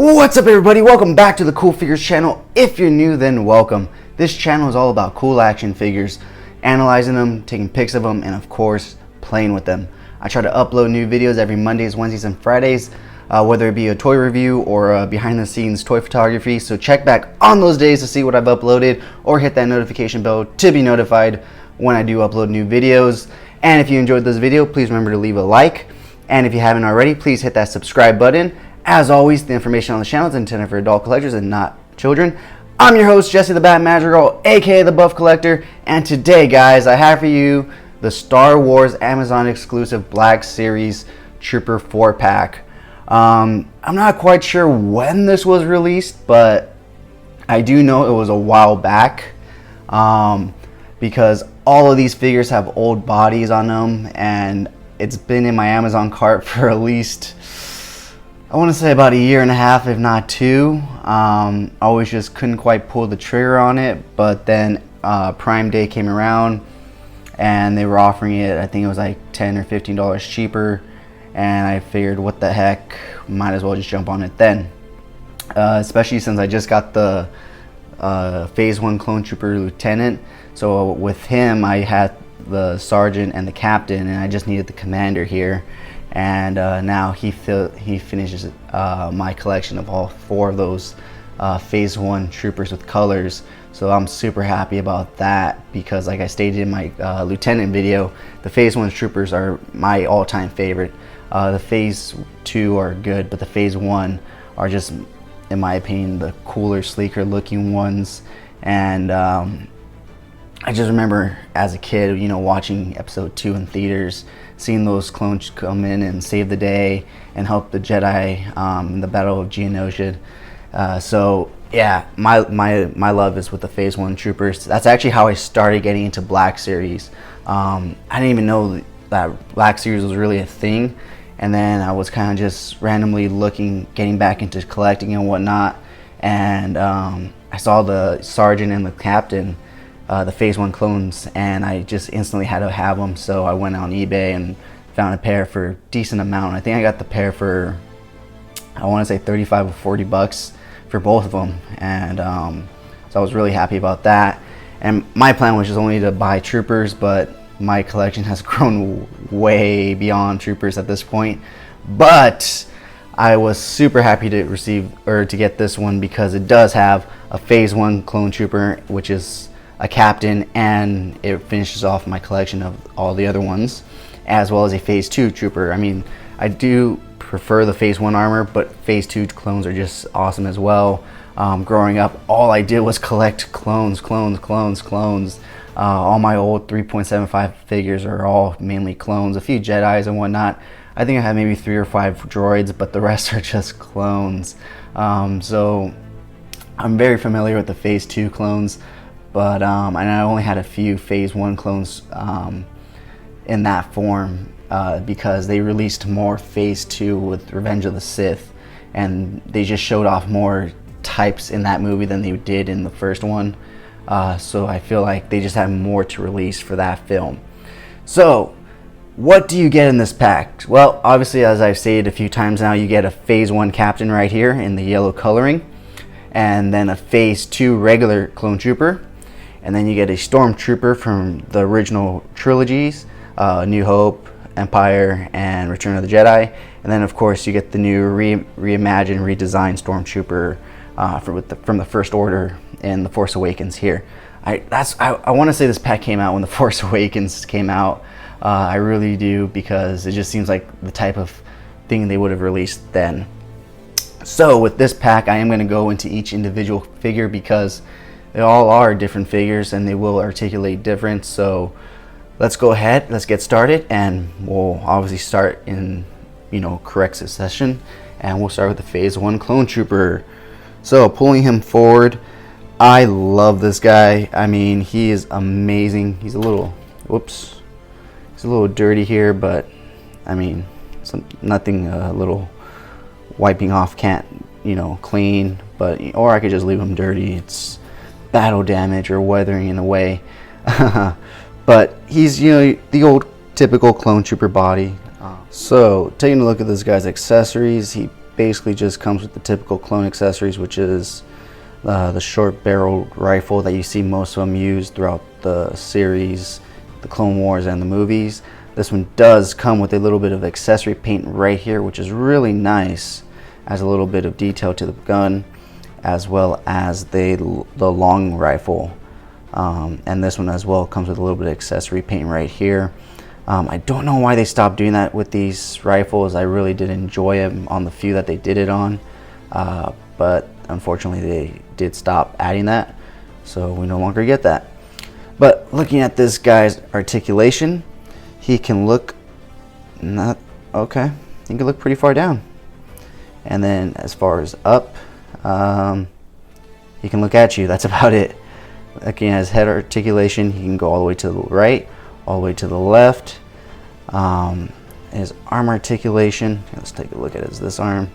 What's up, everybody? Welcome back to the CoolFigurez channel. If you're new, then welcome. This channel is all about cool action figures, analyzing them, taking pics of them, and of course playing with them. I try to upload new videos every Mondays, Wednesdays, and Fridays, whether it be a toy review or behind the scenes toy photography. So check back on those days to see what I've uploaded, or hit that notification bell to be notified when I do upload new videos. And if you enjoyed this video, please remember to leave a like, and if you haven't already, please hit that subscribe button. As always, the information on the channel is intended for adult collectors and not children. I'm your host, Jesse the Bat Madrigal, aka the Buff Collector, and today, guys, I have for you the Star Wars Amazon exclusive Black Series Trooper 4-pack. I'm not quite sure when this was released, but I do know it was a while back, because all of these figures have old bodies on them, and it's been in my Amazon cart for at least, I want to say, about a year and a half, if not two. I always just couldn't quite pull the trigger on it, but then Prime Day came around and they were offering it, I think it was like $10 or $15 cheaper, and I figured, what the heck, might as well just jump on it then. Especially since I just got the Phase 1 Clone Trooper Lieutenant, so with him I had the Sergeant and the Captain, and I just needed the Commander here. And now he finishes my collection of all four of those Phase 1 troopers with colors. So I'm super happy about that, because like I stated in my Lieutenant video, the Phase 1 troopers are my all-time favorite. The Phase 2 are good, but the Phase 1 are just, in my opinion, the cooler, sleeker looking ones. And I just remember as a kid, you know, watching episode 2 in theaters, seeing those clones come in and save the day and help the Jedi in the Battle of Geonosia. So yeah, my love is with the Phase 1 troopers. That's actually how I started getting into Black Series. I didn't even know that Black Series was really a thing, and then I was kind of just randomly getting back into collecting and whatnot, and I saw the Sergeant and the Captain, the Phase 1 clones, and I just instantly had to have them. So I went on eBay and found a pair for a decent amount. I think I got the pair for, I want to say 35 or 40 bucks for both of them, and so I was really happy about that. And my plan was just only to buy troopers, but my collection has grown way beyond troopers at this point. But I was super happy to get this one, because it does have a Phase 1 clone trooper, which is a captain, and it finishes off my collection of all the other ones, as well as a Phase 2 trooper. I mean, I do prefer the Phase 1 armor, but Phase 2 clones are just awesome as well. Growing up, all I did was collect clones. All my old 3.75 figures are all mainly clones, a few Jedis and whatnot. I think I have maybe 3 or 5 droids, but the rest are just clones. So I'm very familiar with the Phase 2 clones, but and I only had a few Phase 1 clones in that form, because they released more Phase 2 with Revenge of the Sith, and they just showed off more types in that movie than they did in the first one. So I feel like they just have more to release for that film. So what do you get in this pack? Well, obviously, as I've stated a few times now, you get a Phase 1 Captain right here in the yellow coloring, and then a Phase 2 regular clone trooper, and then you get a Stormtrooper from the original trilogies, New Hope, Empire, and Return of the Jedi. And then of course you get the new reimagined, redesigned Stormtrooper from the First Order in The Force Awakens here. I want to say this pack came out when The Force Awakens came out. I really do, because it just seems like the type of thing they would have released then. So with this pack, I am going to go into each individual figure, because they all are different figures and they will articulate different. So let's go ahead, let's get started, and we'll obviously start in, you know, correct succession, and we'll start with the Phase 1 Clone Trooper. So pulling him forward, I love this guy. I mean, he is amazing. He's a little, whoops, he's a little dirty here, but I mean, nothing a little wiping off can't, you know, clean. But, or I could just leave him dirty. It's battle damage or weathering in a way. But he's, you know, the old typical clone trooper body. So taking a look at this guy's accessories, he basically just comes with the typical clone accessories, which is the short barrel rifle that you see most of them use throughout the series, the Clone Wars and the movies. This one does come with a little bit of accessory paint right here, which is really nice. Adds a little bit of detail to the gun, as well as the long rifle. And this one as well comes with a little bit of accessory paint right here. I don't know why they stopped doing that with these rifles. I really did enjoy them on the few that they did it on, but unfortunately they did stop adding that, so we no longer get that. But looking at this guy's articulation, he can look he can look pretty far down, and then as far as up, he can look at you. That's about it. Looking at his head articulation, he can go all the way to the right, all the way to the left. His arm articulation, let's take a look at this arm.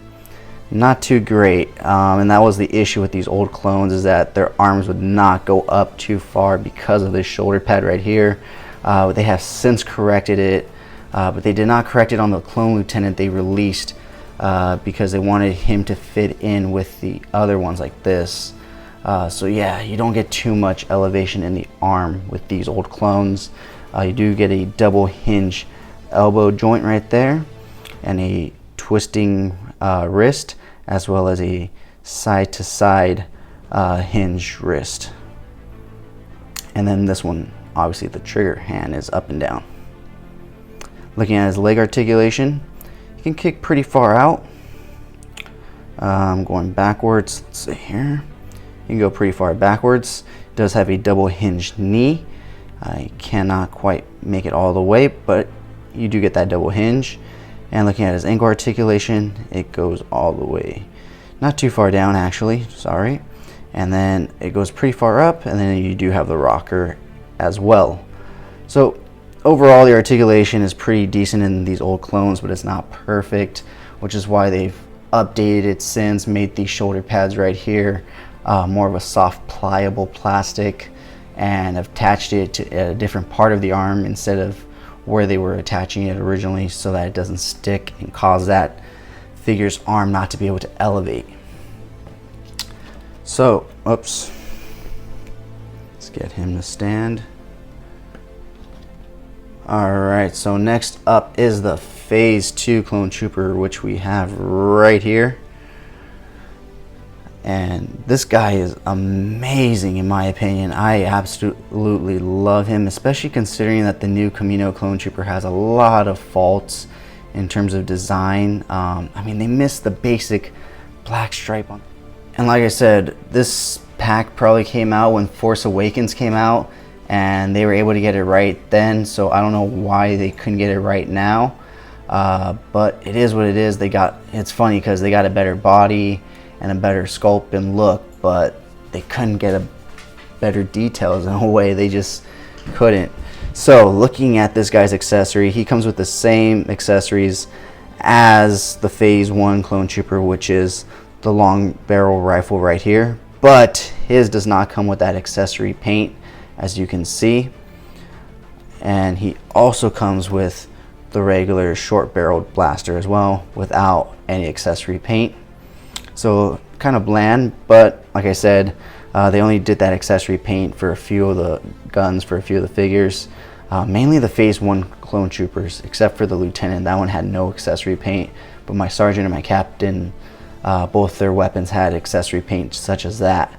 Not too great, and that was the issue with these old clones, is that their arms would not go up too far because of this shoulder pad right here. They have since corrected it, but they did not correct it on the clone lieutenant they released, because they wanted him to fit in with the other ones like this. So yeah, you don't get too much elevation in the arm with these old clones. You do get a double hinge elbow joint right there, and a twisting wrist, as well as a side to side hinge wrist. And then this one, obviously the trigger hand is up and down. Looking at his leg articulation, he can kick pretty far out. Going backwards, let's see here. You can go pretty far backwards. It does have a double hinged knee. I cannot quite make it all the way, but you do get that double hinge. And looking at his ankle articulation, it goes all the way, not too far down actually, sorry. And then it goes pretty far up, and then you do have the rocker as well. So overall, the articulation is pretty decent in these old clones, but it's not perfect, which is why they've updated it since, made these shoulder pads right here more of a soft, pliable plastic, and attached it to a different part of the arm instead of where they were attaching it originally, so that it doesn't stick and cause that figure's arm not to be able to elevate. So, oops. Let's get him to stand. Alright, so next up is the Phase 2 Clone Trooper, which we have right here. And this guy is amazing in my opinion. I absolutely love him, especially considering that the new Camino Clone Trooper has a lot of faults in terms of design. I mean, they missed the basic black stripe on. And like I said, this pack probably came out when Force Awakens came out, and they were able to get it right then, so I don't know why they couldn't get it right now. But it is what it is. It's funny because they got a better body and a better sculpt and look, but they couldn't get a better details in a way. They just couldn't. So looking at this guy's accessory, he comes with the same accessories as the Phase 1 Clone Trooper, which is the long barrel rifle right here, but his does not come with that accessory paint, as you can see. And he also comes with the regular short barreled blaster as well, without any accessory paint. So kind of bland, but like I said, they only did that accessory paint for a few of the guns, for a few of the figures, mainly the Phase 1 Clone Troopers, except for the Lieutenant. That one had no accessory paint, but my Sergeant and my Captain, both their weapons had accessory paint such as that.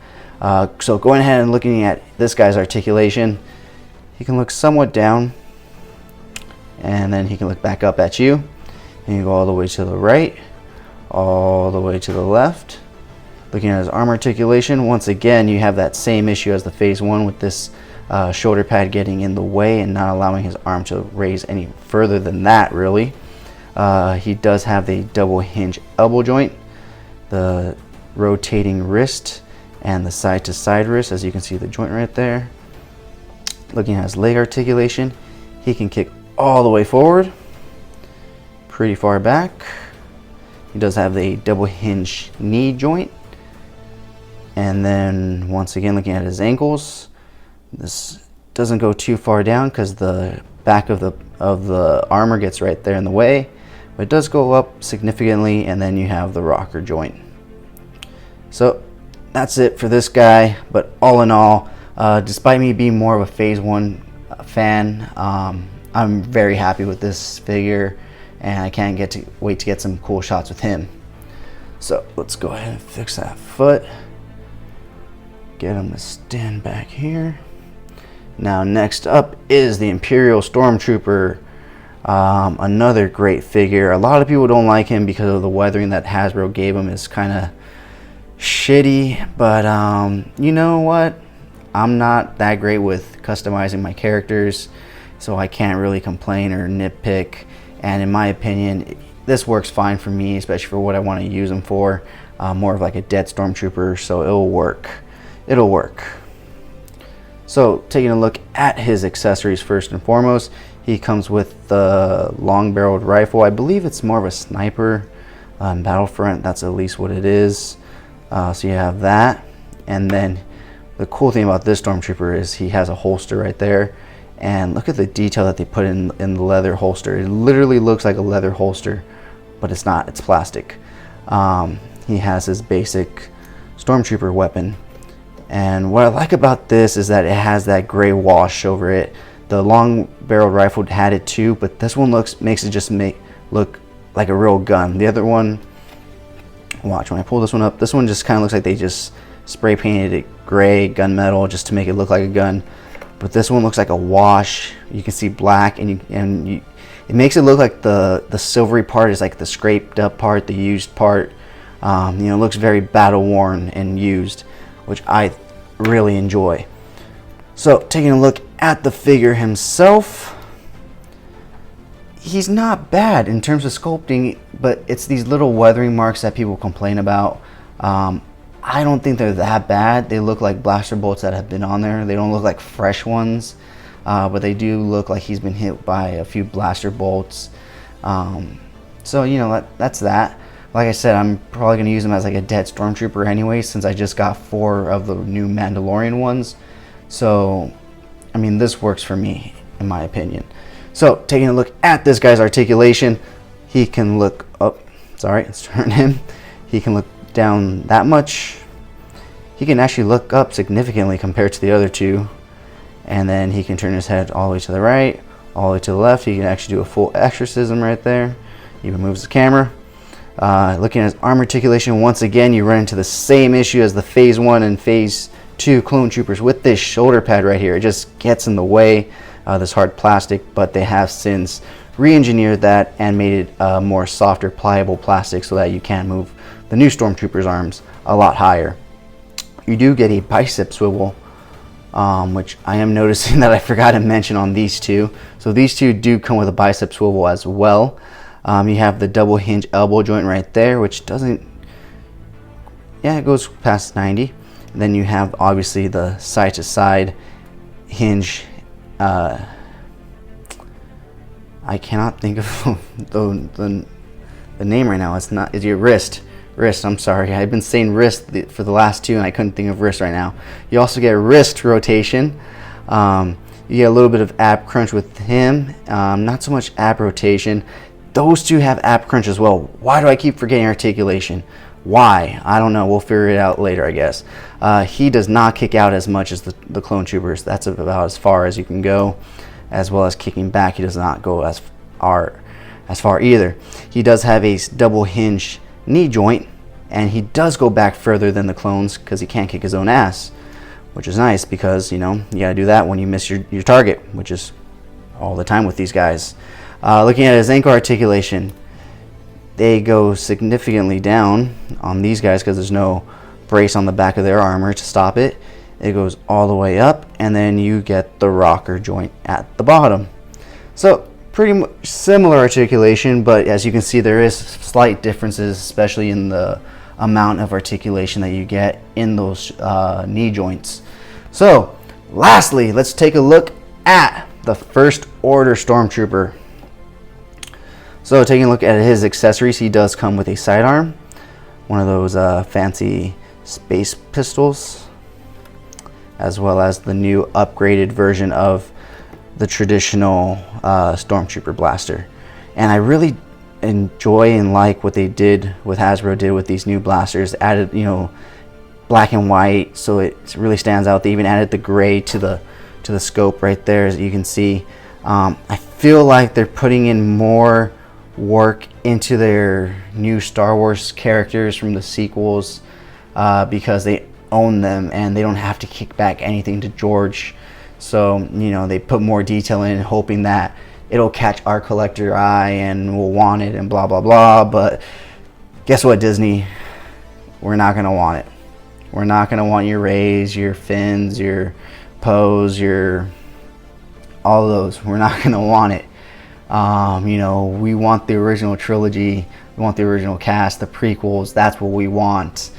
So going ahead and looking at this guy's articulation, he can look somewhat down, and then he can look back up at you, and you go all the way to the right, all the way to the left. Looking at his arm articulation, once again you have that same issue as the Phase 1 with this shoulder pad getting in the way and not allowing his arm to raise any further than that, really. He does have the double hinge elbow joint, the rotating wrist, and the side to side wrist, as you can see the joint right there. Looking at his leg articulation, he can kick all the way forward, pretty far back. He does have the double hinge knee joint. And then once again, looking at his ankles, this doesn't go too far down because the back of the armor gets right there in the way. but it does go up significantly, and then you have the rocker joint. So that's it for this guy. But all in all, despite me being more of a Phase 1 fan, I'm very happy with this figure, and I can't wait to get some cool shots with him. So let's go ahead and fix that foot. Get him to stand back here. Now next up is the Imperial Stormtrooper. Another great figure. A lot of people don't like him because of the weathering that Hasbro gave him is kind of shitty, but you know what? I'm not that great with customizing my characters, so I can't really complain or nitpick. And in my opinion, this works fine for me, especially for what I want to use him for. More of like a dead Stormtrooper, so it'll work. It'll work. So taking a look at his accessories first and foremost, he comes with the long-barreled rifle. I believe it's more of a sniper on Battlefront. That's at least what it is. So you have that, and then the cool thing about this Stormtrooper is he has a holster right there, and look at the detail that they put in the leather holster. It literally looks like a leather holster, but it's not. It's plastic. He has his basic Stormtrooper weapon. And what I like about this is that it has that gray wash over it. The long barreled rifle had it too, but this one makes it look like a real gun. The other one, watch when I pull this one up, this one just kind of looks like they just spray painted it gray gunmetal just to make it look like a gun. But this one looks like a wash. You can see black, and it makes it look like the silvery part is like the scraped up part, the used part. It looks very battle worn and used, which I really enjoy. So taking a look at the figure himself, he's not bad in terms of sculpting, but it's these little weathering marks that people complain about. I don't think they're that bad. They look like blaster bolts that have been on there. They don't look like fresh ones, but they do look like he's been hit by a few blaster bolts. So that's that. Like I said, I'm probably going to use him as like a dead Stormtrooper anyway, since I just got 4 of the new Mandalorian ones. So, I mean, this works for me, in my opinion. So, taking a look at this guy's articulation, he can look up. Sorry, let's turn him. He can look down that much. He can actually look up significantly compared to the other two. And then he can turn his head all the way to the right, all the way to the left. He can actually do a full exorcism right there. Even moves the camera. Looking at his arm articulation, once again, you run into the same issue as the Phase 1 and Phase 2 clone troopers with this shoulder pad right here. It just gets in the way, this hard plastic, but they have since re-engineered that and made it more softer, pliable plastic so that you can move the new Stormtroopers' arms a lot higher. You do get a bicep swivel, which I am noticing that I forgot to mention on these two. So these two do come with a bicep swivel as well. You have the double hinge elbow joint right there, which doesn't, it goes past 90. And then you have obviously the side to side hinge. I cannot think of the name right now. It's your wrist. I'm sorry. I've been saying wrist for the last 2 and I couldn't think of wrist right now. You also get wrist rotation. You get a little bit of ab crunch with him. Not so much ab rotation. Those two have ab crunch as well. Why do I keep forgetting articulation? Why? I don't know. We'll figure it out later, I guess. He does not kick out as much as the clone troopers. That's about as far as you can go. As well as kicking back, he does not go as far either. He does have a double hinge knee joint, and he does go back further than the clones because he can't kick his own ass, which is nice because you gotta do that when you miss your target, which is all the time with these guys. Looking at his ankle articulation, they go significantly down on these guys because there's no brace on the back of their armor to stop it. It goes all the way up, and then you get the rocker joint at the bottom. So pretty much similar articulation, but as you can see, there is slight differences, especially in the amount of articulation that you get in those knee joints. So lastly, let's take a look at the First Order Stormtrooper. So taking a look at his accessories, he does come with a sidearm, one of those fancy space pistols, as well as the new upgraded version of the traditional Stormtrooper blaster. And I really enjoy and like what they did, what Hasbro did with these new blasters. Added, you know, black and white, so it really stands out. They even added the gray to the scope right there, as you can see. I feel like they're putting in more work into their new Star Wars characters from the sequels, because they own them and they don't have to kick back anything to George. So, you know, they put more detail in, hoping that it'll catch our collector eye and we'll want it and blah blah blah. But guess what, Disney? We're not gonna want it. We're not gonna want your Rays, your Finns, your Poes, your all of those. We're not gonna want it. You know, we want the original trilogy. We want the original cast, the prequels. That's what we want.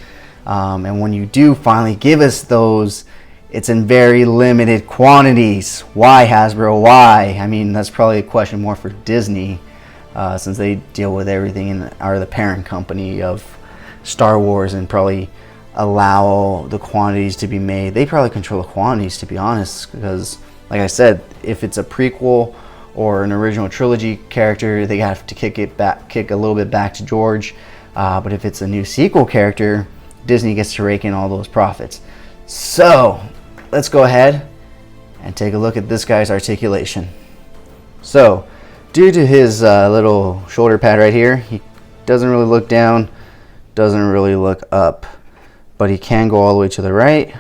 And when you do finally give us those, it's in very limited quantities. Why, Hasbro? Why? I mean, that's probably a question more for Disney, since they deal with everything and are the parent company of Star Wars and probably allow the quantities to be made. They probably control the quantities, to be honest, because like I said, if it's a prequel or an original trilogy character, they have to kick a little bit back to George. But if it's a new sequel character, Disney gets to rake in all those profits. So let's go ahead and take a look at this guy's articulation. So due to his little shoulder pad right here, he doesn't really look down, doesn't really look up, but he can go all the way to the right,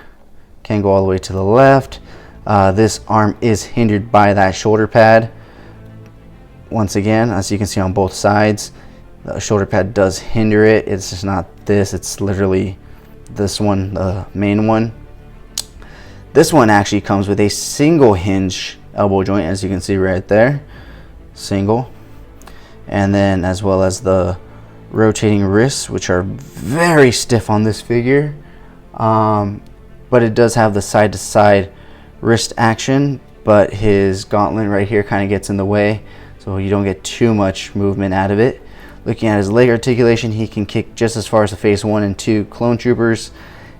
can go all the way to the left. This arm is hindered by that shoulder pad. Once again, as you can see on both sides, the shoulder pad does hinder it. It's just not this, it's literally this one, the main one. This one actually comes with a single hinge elbow joint, as you can see right there, single, and then as well as the rotating wrists, which are very stiff on this figure, but it does have the side to side wrist action, but his gauntlet right here kind of gets in the way, so you don't get too much movement out of it. Looking at his leg articulation, he can kick just as far as the Phase 1 and 2 clone troopers,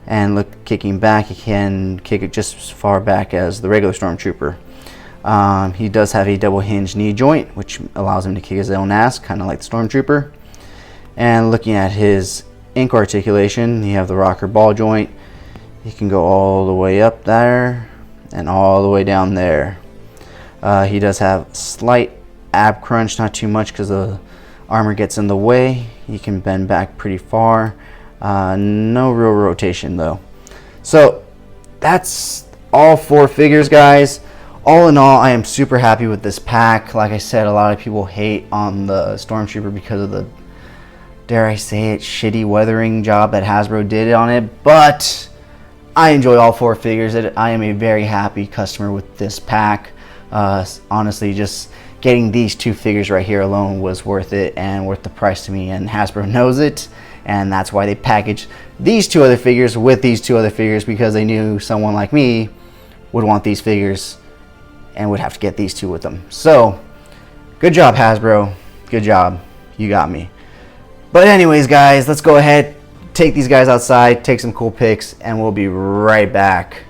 and kicking back, he can kick it just as far back as the regular stormtrooper. He does have a double hinge knee joint, which allows him to kick his own ass, kind of like the stormtrooper. And looking at his ankle articulation, you have the rocker ball joint. He can go all the way up there and all the way down there. He does have slight ab crunch, not too much because the armor gets in the way. He can bend back pretty far. No real rotation though. So that's all 4 figures, guys. All in all, I am super happy with this pack. Like I said, a lot of people hate on the Stormtrooper because of the, dare I say it, shitty weathering job that Hasbro did on it, but I enjoy all 4 figures. I am a very happy customer with this pack. Honestly, just getting these 2 figures right here alone was worth it and worth the price to me, and Hasbro knows it, and that's why they packaged these 2 other figures with these 2 other figures, because they knew someone like me would want these figures and would have to get these 2 with them. So good job, Hasbro, good job, you got me. But anyways, guys, let's go ahead, take these guys outside, take some cool pics, and we'll be right back.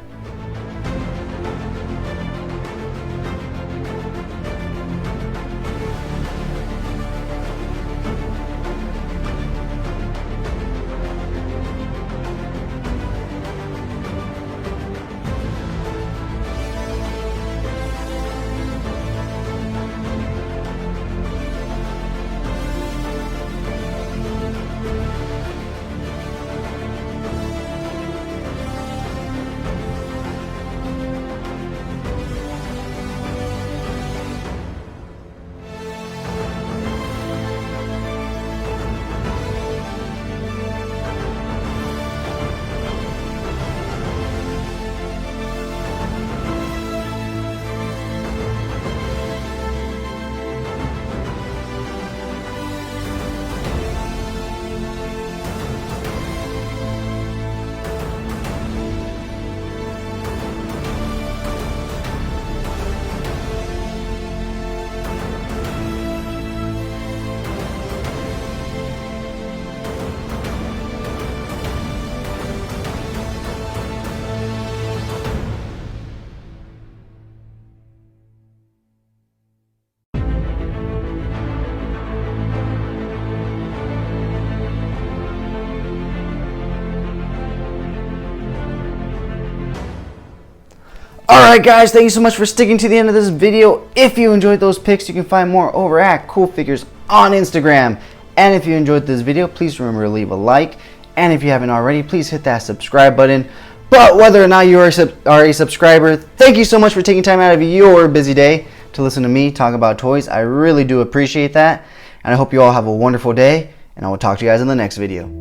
Alright guys, thank you so much for sticking to the end of this video. If you enjoyed those pics, you can find more over at CoolFigurez on Instagram. And if you enjoyed this video, please remember to leave a like. And if you haven't already, please hit that subscribe button. But whether or not you are a subscriber, thank you so much for taking time out of your busy day to listen to me talk about toys. I really do appreciate that. And I hope you all have a wonderful day. And I will talk to you guys in the next video.